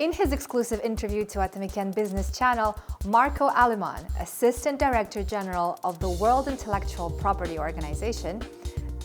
In his exclusive interview to Atameken Business Channel, Marco Alemán, Assistant Director General of the World Intellectual Property Organization,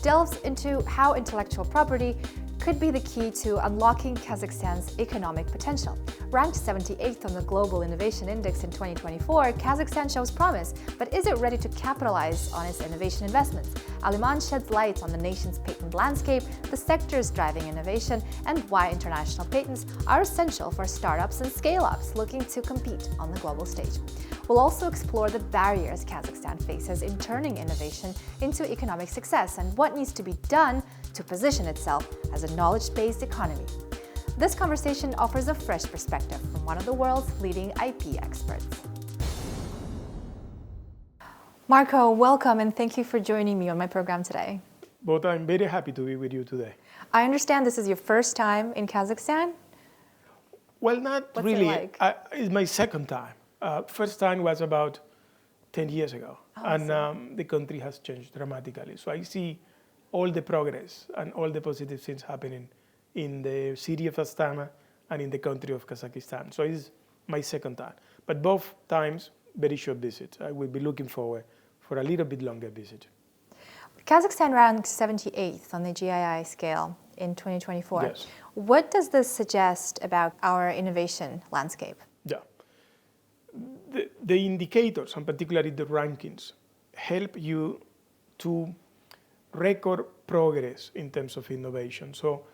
delves into how intellectual property could be the key to unlocking Kazakhstan's economic potential. Ranked 78th on the Global Innovation Index in 2024, Kazakhstan shows promise, but is it ready to capitalize on its innovation investments? Alemán sheds light on the nation's patent landscape, the sectors driving innovation, and why international patents are essential for startups and scale-ups looking to compete on the global stage. We'll also explore the barriers Kazakhstan faces in turning innovation into economic success and what needs to be done to position itself as a knowledge-based economy. This conversation offers a fresh perspective from one of the world's leading IP experts. Marco, welcome and thank you for joining me on my program today. But I'm very happy to be with you today. I understand this is your first time in Kazakhstan? Well, not What's really. it like? It's my second time. First time was about 10 years ago. The country has changed dramatically. So I see all the progress and all the positive things happening in the city of Astana and in the country of Kazakhstan. So it's my second time. But both times, very short visit. I will be looking forward for a little bit longer visit. Kazakhstan ranked 78th on the GII scale in 2024. Yes. What does this suggest about our innovation landscape? Yeah. The indicators, and particularly the rankings, help you to record progress in terms of innovation. So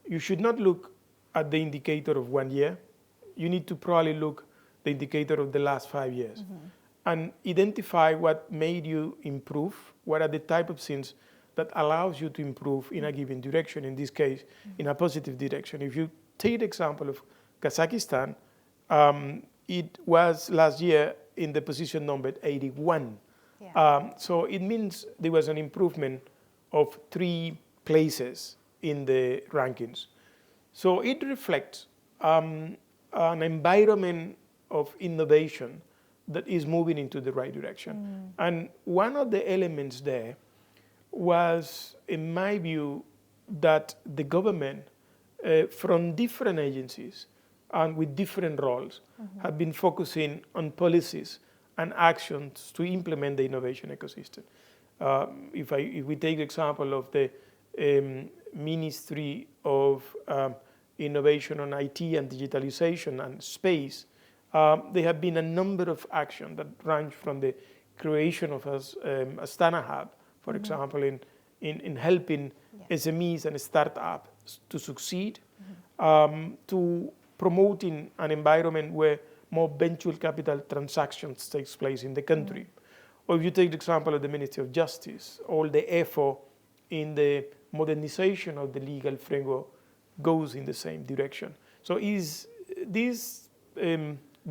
you should not look at the indicator of 1 year. You need to probably look the indicator of the last 5 years and identify what made you improve, what are the type of things that allows you to improve in a given direction, in this case, in a positive direction. If you take the example of Kazakhstan, it was last year in the position number 81. Yeah. So it means there was an improvement of 3 places in the rankings. So it reflects an environment of innovation that is moving into the right direction. And one of the elements there was, in my view, that the government from different agencies and with different roles have been focusing on policies and actions to implement the innovation ecosystem. If we take the example of the Ministry of Innovation on IT and Digitalization and Space, there have been a number of actions that range from the creation of Astana Hub, for example, in helping SMEs and startups to succeed, to promoting an environment where more venture capital transactions takes place in the country. Or if you take the example of the Ministry of Justice, all the effort in the modernization of the legal framework goes in the same direction. So is this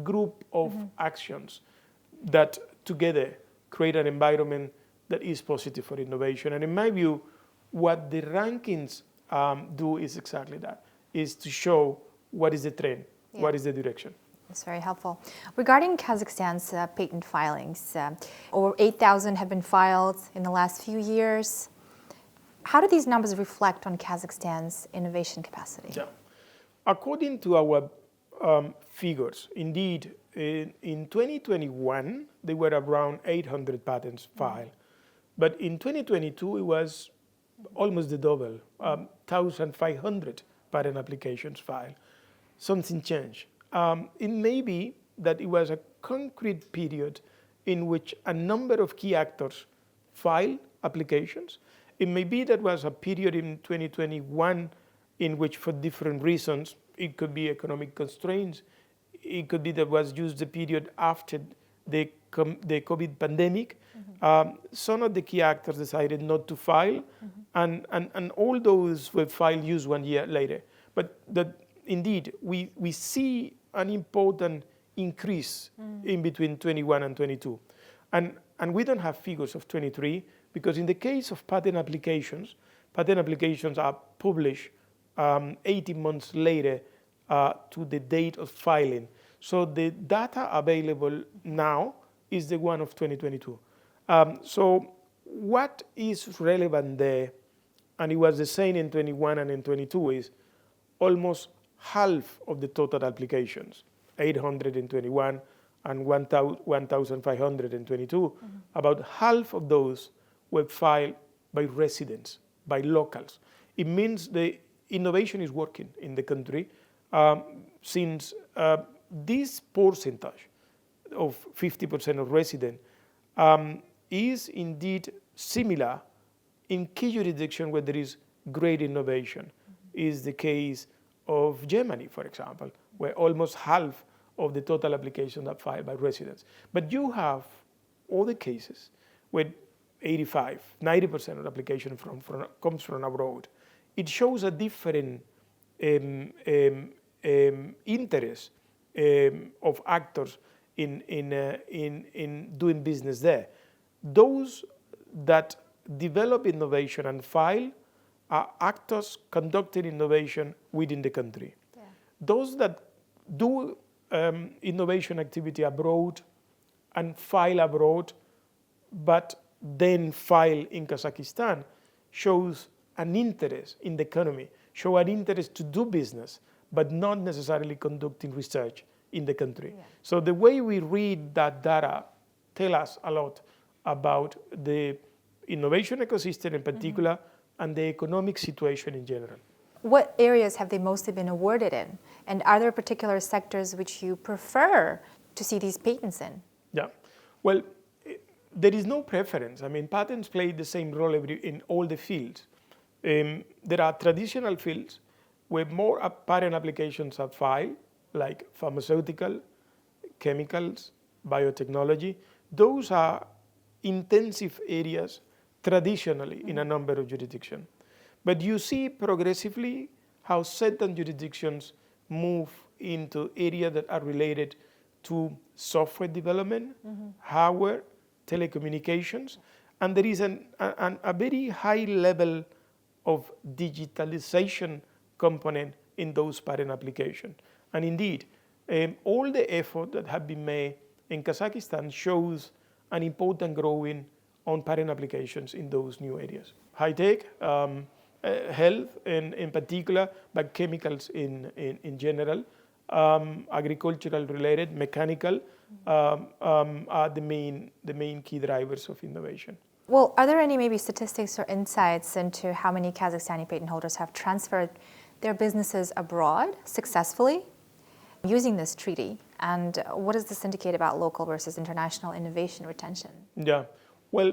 group of actions that together create an environment that is positive for innovation. And in my view, what the rankings do is exactly that, is to show what is the trend, what is the direction. That's very helpful. Regarding Kazakhstan's patent filings, over 8,000 have been filed in the last few years. How do these numbers reflect on Kazakhstan's innovation capacity? Yeah. According to our figures, indeed, in 2021, there were around 800 patents filed. But in 2022, it was almost the double, 1,500 patent applications filed. Something changed. It may be that it was a concrete period in which a number of key actors filed applications. It may be that was a period in 2021 in which, for different reasons, it could be economic constraints. It could be that was used the period after the COVID pandemic. Some of the key actors decided not to file, and all those were filed used 1 year later. But that indeed, we see an important increase in between 21 and 22. And we don't have figures of 23, because in the case of patent applications are published 18 months later to the date of filing. So the data available now is the one of 2022. So what is relevant there, and it was the same in 21 and in 22, is almost half of the total applications, 821 and 1,522, about half of those were filed by residents, by locals. It means the innovation is working in the country, since this percentage of 50% of residents is indeed similar in key jurisdictions where there is great innovation. Is the case of Germany, for example, where almost half of the total applications are filed by residents. But you have other cases where 85, 90% of the application comes from abroad. It shows a different interest of actors in doing business there. Those that develop innovation and file are actors conducting innovation within the country. Yeah. Those that do innovation activity abroad and file abroad, but then file in Kazakhstan, shows an interest in the economy, show an interest to do business, but not necessarily conducting research in the country. Yeah. So the way we read that data tell us a lot about the innovation ecosystem in particular and the economic situation in general. What areas have they mostly been awarded in? And are there particular sectors which you prefer to see these patents in? Yeah, well, there is no preference. I mean, patents play the same role in all the fields. There are traditional fields where more patent applications are filed, like pharmaceutical, chemicals, biotechnology. Those are intensive areas traditionally in a number of jurisdictions. But you see progressively how certain jurisdictions move into areas that are related to software development, hardware, telecommunications, and there is a very high level of digitalization component in those patent applications. And indeed, all the effort that have been made in Kazakhstan shows an important growing on patent applications in those new areas. High tech, health in particular, but chemicals in general, agricultural related, mechanical, are the main key drivers of innovation. Well, are there any maybe statistics or insights into how many Kazakhstani patent holders have transferred their businesses abroad successfully using this treaty? And what does this indicate about local versus international innovation retention? Yeah, well,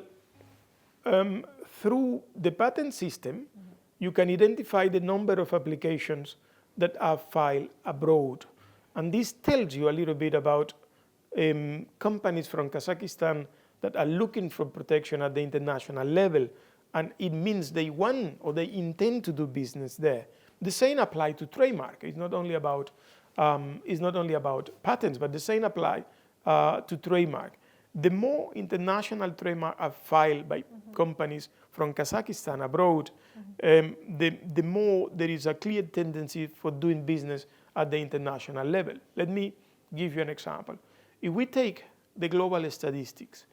through the patent system, you can identify the number of applications that are filed abroad. And this tells you a little bit about companies from Kazakhstan that are looking for protection at the international level. And it means they want or they intend to do business there. The same applies to trademark. It's not only about patents, but the same apply to trademark. The more international trademarks are filed by companies from Kazakhstan abroad, the more there is a clear tendency for doing business at the international level. Let me give you an example. If we take the global statistics,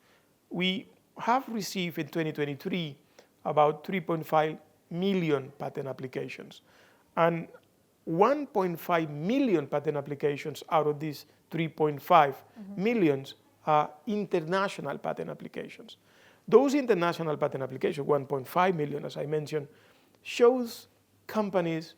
we have received in 2023 about 3.5 million patent applications. And 1.5 million patent applications out of these 3.5 millions are international patent applications. Those international patent applications, 1.5 million, as I mentioned, shows companies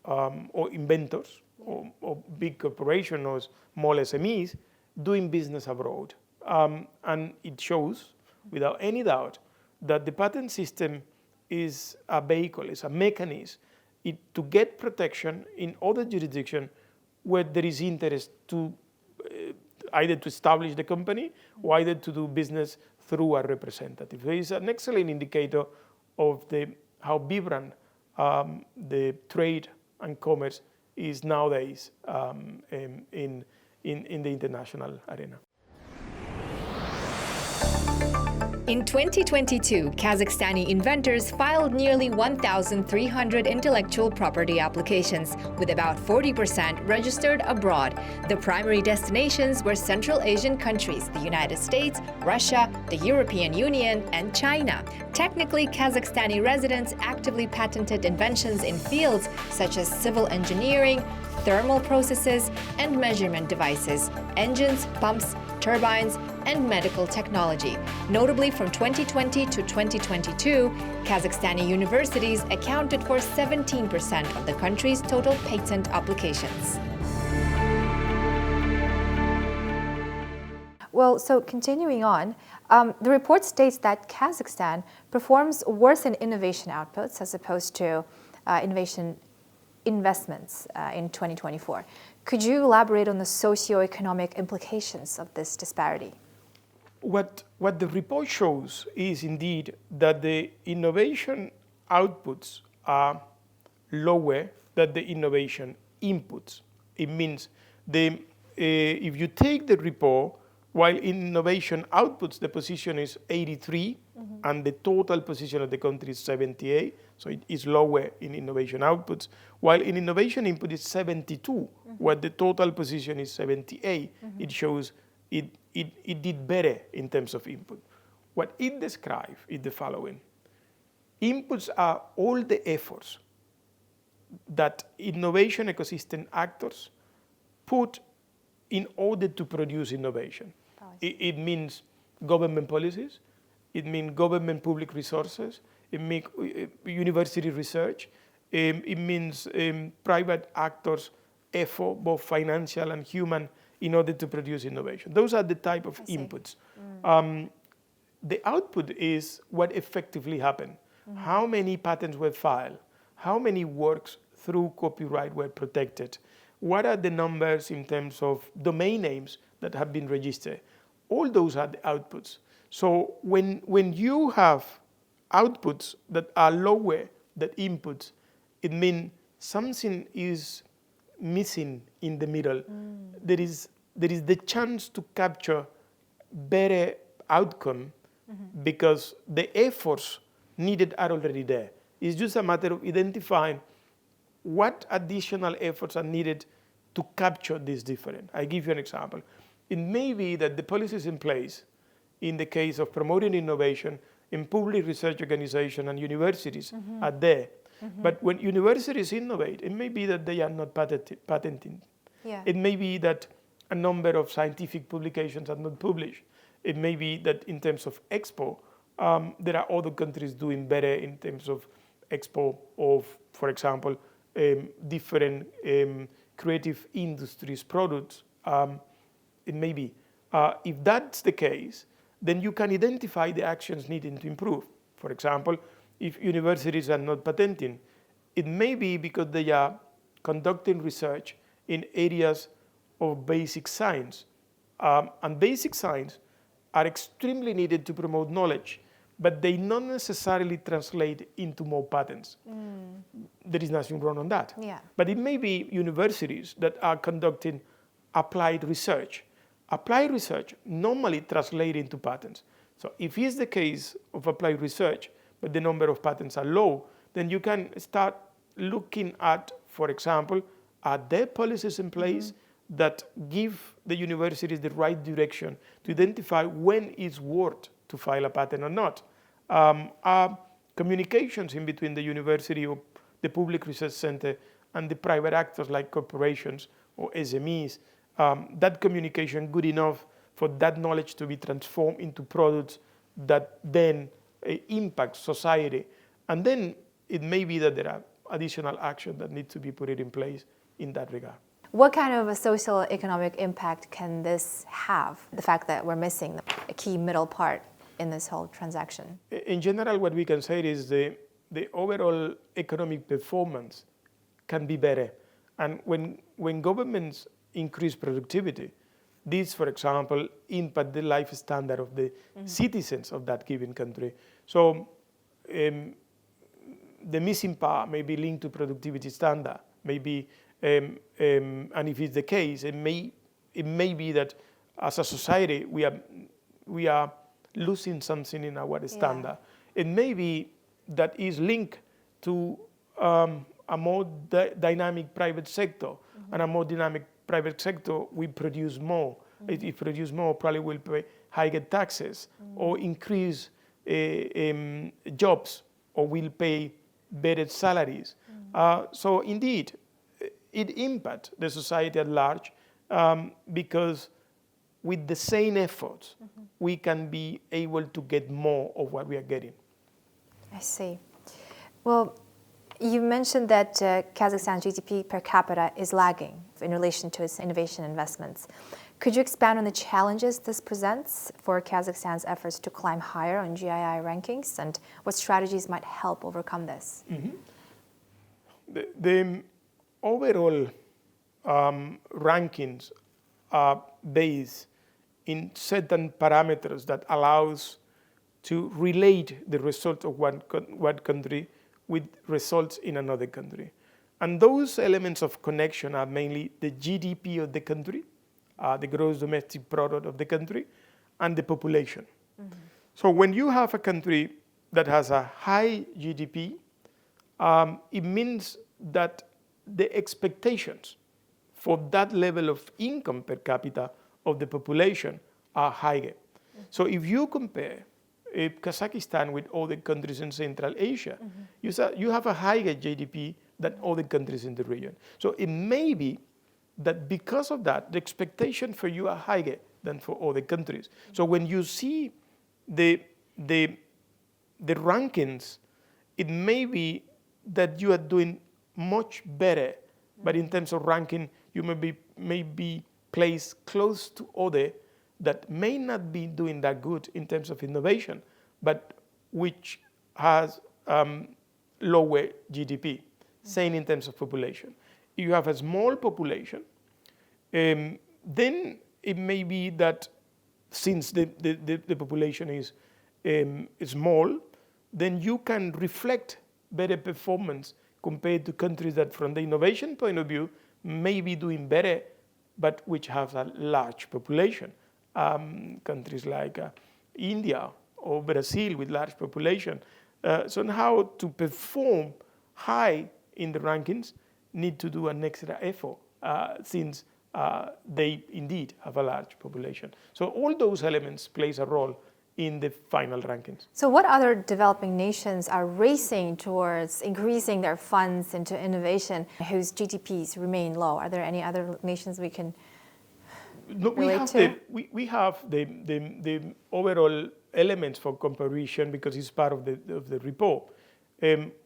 or inventors or big corporations or small SMEs doing business abroad. And it shows, without any doubt, that the patent system is a vehicle, is a mechanism to get protection in other jurisdictions where there is interest to either to establish the company or either to do business through a representative. So it's an excellent indicator of how vibrant the trade and commerce is nowadays in the international arena. In 2022, Kazakhstani inventors filed nearly 1,300 intellectual property applications, with about 40% registered abroad. The primary destinations were Central Asian countries, the United States, Russia, the European Union, and China. Technically, Kazakhstani residents actively patented inventions in fields such as civil engineering, thermal processes and measurement devices, engines, pumps, turbines, and medical technology. Notably, from 2020 to 2022, Kazakhstani universities accounted for 17% of the country's total patent applications. Well, so continuing on, the report states that Kazakhstan performs worse in innovation outputs as opposed to innovation investments in 2024. Could you elaborate on the socio-economic implications of this disparity? What the report shows is indeed that the innovation outputs are lower than the innovation inputs. It means if you take the report, while in innovation outputs the position is 83 and the total position of the country is 78, so it is lower in innovation outputs, while in innovation input is 72, where the total position is 78. It shows it did better in terms of input. What it describes is the following. Inputs are all the efforts that innovation ecosystem actors put in order to produce innovation. It means government policies, it means government public resources, it means university research, it means private actors' effort, both financial and human, in order to produce innovation. Those are the type of inputs. The output is what effectively happened. How many patents were filed? How many works through copyright were protected? What are the numbers in terms of domain names that have been registered? All those are the outputs. So when you have outputs that are lower than inputs, it means something is missing in the middle. There is the chance to capture better outcome because the efforts needed are already there. It's just a matter of identifying what additional efforts are needed to capture this difference. I give you an example. It may be that the policies in place in the case of promoting innovation in public research organizations and universities are there. But when universities innovate, it may be that they are not patenting. Yeah. It may be that a number of scientific publications are not published. It may be that in terms of expo, there are other countries doing better in terms of expo of, for example, different creative industries products. It may be. If that's the case, then you can identify the actions needing to improve. For example, if universities are not patenting, it may be because they are conducting research in areas of basic science. And basic science are extremely needed to promote knowledge, but they not necessarily translate into more patents. There is nothing wrong on that. Yeah. But it may be universities that are conducting applied research. Applied research normally translates into patents. So if it's the case of applied research, but the number of patents are low, then you can start looking at, for example, are there policies in place that give the universities the right direction to identify when it's worth to file a patent or not? Are communications in between the university or the public research center and the private actors like corporations or SMEs, that communication good enough for that knowledge to be transformed into products that then impact society? And then it may be that there are additional actions that need to be put in place in that regard. What kind of a social economic impact can this have, the fact that we're missing a key middle part in this whole transaction? In general, what we can say is the overall economic performance can be better. And when governments increase productivity, this, for example, impact the life standard of the citizens of that given country. So the missing part may be linked to productivity standard, maybe, and if it's the case, it may be that as a society we are losing something in our standard. It may be that is linked to a more dynamic private sector, and a more dynamic private sector will produce more. If it produce more, probably will pay higher taxes or increase jobs, or will pay better salaries. So indeed, it impacts the society at large because with the same efforts, we can be able to get more of what we are getting. I see. Well, you mentioned that Kazakhstan's GDP per capita is lagging in relation to its innovation investments. Could you expand on the challenges this presents for Kazakhstan's efforts to climb higher on GII rankings and what strategies might help overcome this? The overall rankings are based in certain parameters that allows to relate the results of one country with results in another country. And those elements of connection are mainly the GDP of the country, the gross domestic product of the country, and the population. So when you have a country that has a high GDP, it means that the expectations for that level of income per capita of the population are higher. So if you compare Kazakhstan with other countries in Central Asia, you have a higher GDP than other countries in the region. So it may be that because of that, the expectation for you are higher than for other countries. So when you see the rankings, it may be that you are doing much better, but in terms of ranking, you may be placed close to other that may not be doing that good in terms of innovation, but which has lower GDP, same in terms of population. If you have a small population, then it may be that since the population is small, then you can reflect better performance compared to countries that from the innovation point of view may be doing better, but which have a large population. Countries like India or Brazil with large population. So how to perform high in the rankings need to do an extra effort since they indeed have a large population. So all those elements plays a role in the final rankings. So what other developing nations are racing towards increasing their funds into innovation whose GDPs remain low? Are there any other nations we can relate to? We have the overall elements for comparison because it's part of the report.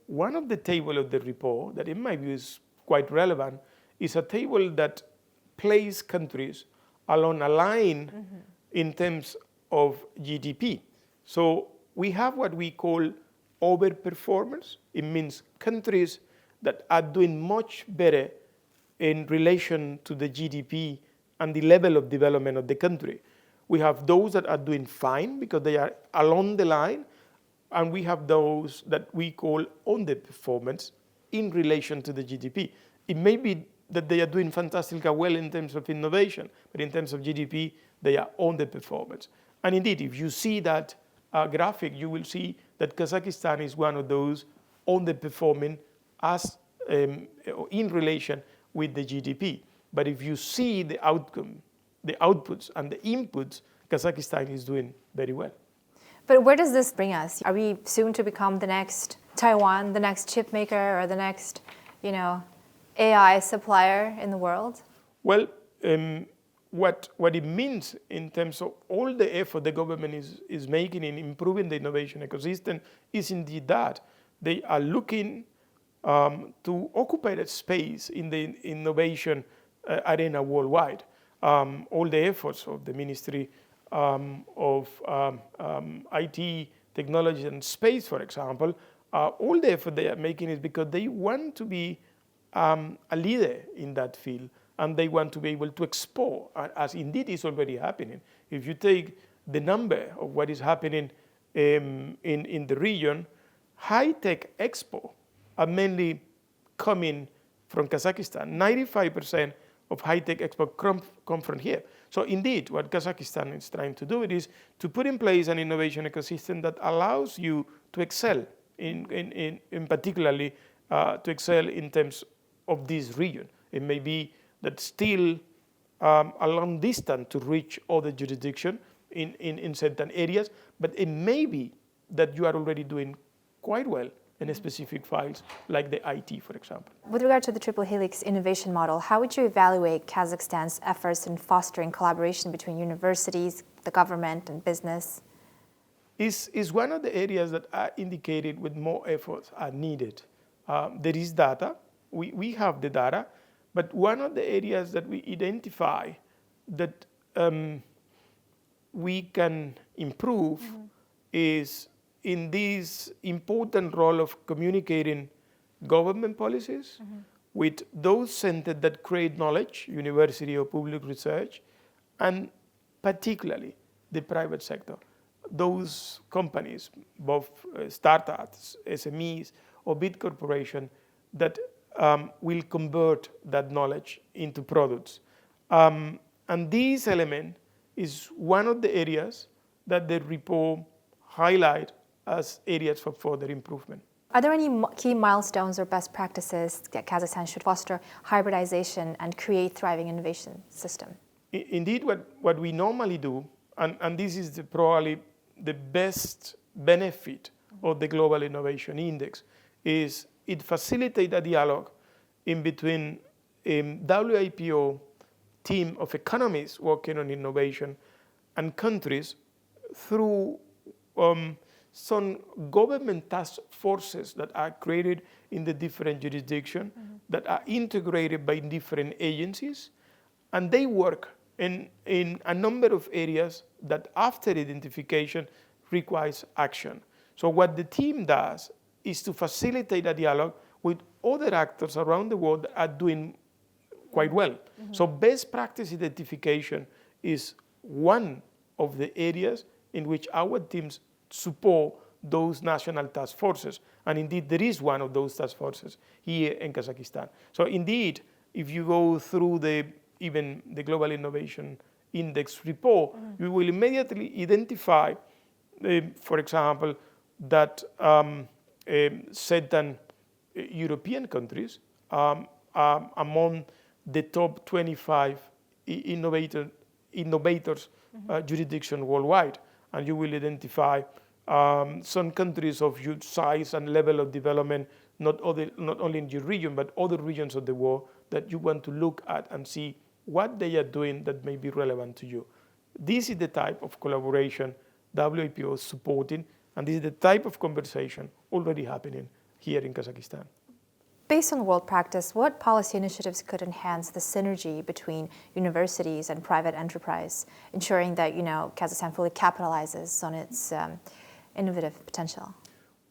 One of the table of the report that in my view is quite relevant is a table that places countries along a line in terms of GDP. So we have what we call overperformance. It means countries that are doing much better in relation to the GDP and the level of development of the country. We have those that are doing fine because they are along the line, and we have those that we call underperformance in relation to the GDP. It may be that they are doing fantastically well in terms of innovation, but in terms of GDP, they are underperformance. And indeed, if you see that graphic, you will see that Kazakhstan is one of those underperforming as in relation with the GDP. But if you see the outcome, the outputs and the inputs, Kazakhstan is doing very well. But where does this bring us? Are we soon to become the next Taiwan, the next chip maker, or the next, AI supplier in the world? Well, what it means in terms of all the effort the government is making in improving the innovation ecosystem is indeed that. They are looking to occupy that space in the innovation arena worldwide. All the efforts of the Ministry of IT, Technology and Space, for example, all the effort they are making is because they want to be a leader in that field, and they want to be able to export, as indeed is already happening. If you take the number of what is happening in the region, high-tech export are mainly coming from Kazakhstan. 95% of high-tech export come from here. So indeed, what Kazakhstan is trying to do is to put in place an innovation ecosystem that allows you to excel, in particularly to excel in terms of this region. It may be that still a long distance to reach other jurisdictions in certain areas, but it may be that you are already doing quite well in specific files, like the IT, for example. With regard to the Triple Helix innovation model, how would you evaluate Kazakhstan's efforts in fostering collaboration between universities, the government, and business? Is one of the areas that I indicated with more efforts are needed. There is data. We have the data. But one of the areas that we identify that we can improve is in this important role of communicating government policies with those centers that create knowledge, university or public research, and particularly the private sector. Those companies, both startups, SMEs, or big corporations that will convert that knowledge into products. And this element is one of the areas that the report highlight as areas for further improvement. Are there any key milestones or best practices that Kazakhstan should foster hybridization and create thriving innovation system? Indeed, what we normally do, and this is probably the best benefit of the Global Innovation Index, is it facilitates a dialogue in between a WIPO team of economists working on innovation and countries through some government task forces that are created in the different jurisdictions that are integrated by different agencies, and they work in a number of areas that after identification requires action. So what the team does is to facilitate a dialogue with other actors around the world that are doing quite well. So best practice identification is one of the areas in which our teams support those national task forces. And indeed, there is one of those task forces here in Kazakhstan. So indeed, if you go through even the Global Innovation Index report, you will immediately identify, for example, that certain European countries among the top 25 innovators jurisdiction worldwide. And you will identify some countries of huge size and level of development, not only in your region, but other regions of the world that you want to look at and see what they are doing that may be relevant to you. This is the type of collaboration WIPO is supporting, and this is the type of conversation already happening here in Kazakhstan. Based on world practice, what policy initiatives could enhance the synergy between universities and private enterprise, ensuring that Kazakhstan fully capitalizes on its innovative potential?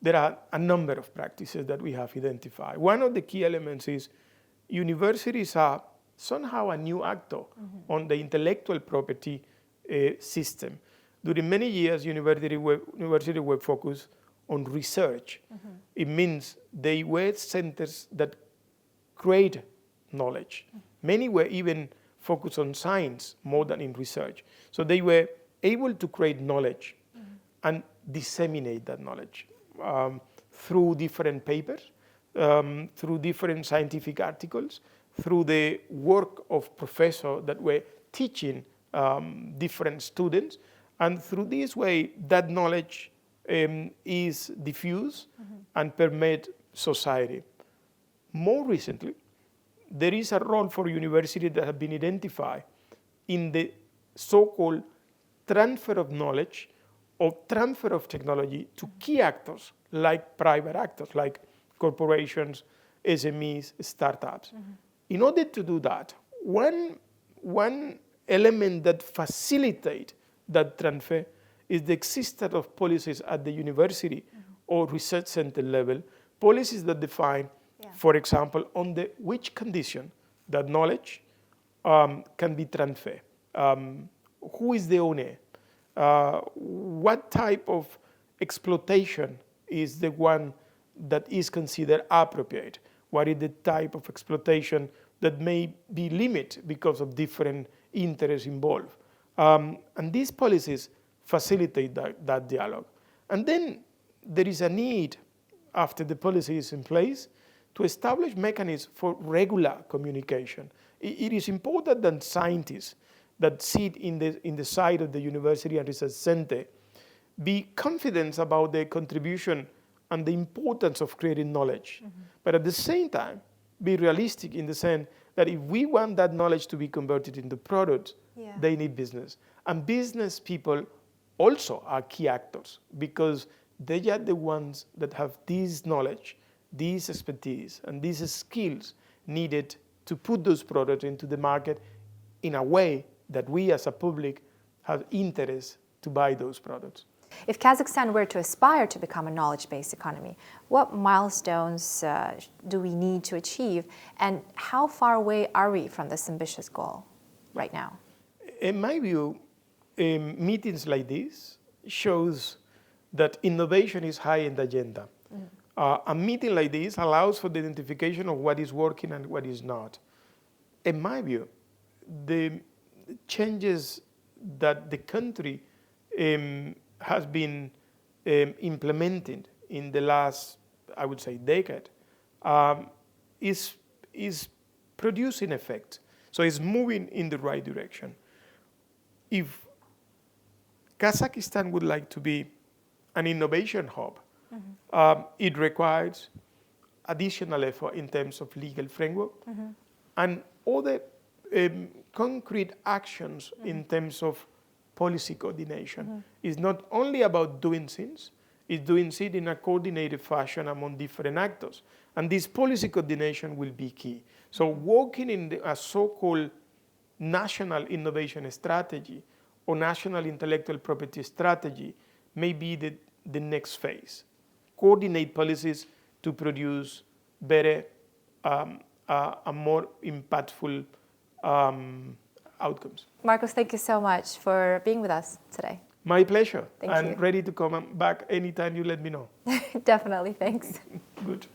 There are a number of practices that we have identified. One of the key elements is universities are somehow a new actor on the intellectual property system. During many years, university were focused on research. It means they were centers that create knowledge. Many were even focused on science more than in research. So they were able to create knowledge and disseminate that knowledge through different papers, through different scientific articles, through the work of professors that were teaching different students. And through this way, that knowledge is diffused and permeate society. More recently, there is a role for universities that have been identified in the so-called transfer of knowledge or transfer of technology to key actors like private actors, like corporations, SMEs, startups. In order to do that, one element that facilitates that transfer is the existence of policies at the university or research center level, policies that define, for example, on which condition that knowledge can be transferred. Who is the owner? What type of exploitation is the one that is considered appropriate? What is the type of exploitation that may be limited because of different interests involved? And these policies facilitate that dialogue. And then there is a need, after the policy is in place, to establish mechanisms for regular communication. It is important that scientists that sit in the side of the university and research center be confident about the contribution and the importance of creating knowledge. But at the same time, be realistic in the sense that if we want that knowledge to be converted into products, they need business. And business people also are key actors because they are the ones that have this knowledge, this expertise, and these skills needed to put those products into the market in a way that we as a public have interest to buy those products. If Kazakhstan were to aspire to become a knowledge-based economy, what milestones do we need to achieve, and how far away are we from this ambitious goal right now? In my view, meetings like this shows that innovation is high in the agenda. A meeting like this allows for the identification of what is working and what is not. In my view, the changes that the country has been implemented in the last, I would say, decade, is producing effect. So it's moving in the right direction. If Kazakhstan would like to be an innovation hub, it requires additional effort in terms of legal framework and other concrete actions in terms of policy coordination. It's not only about doing things, it's doing things in a coordinated fashion among different actors. And this policy coordination will be key. So working in a so-called national innovation strategy or national intellectual property strategy may be the next phase. Coordinate policies to produce better, more impactful outcomes. Marcos, thank you so much for being with us today. My pleasure. Thank you. And ready to come back anytime you let me know. Definitely, thanks. Good.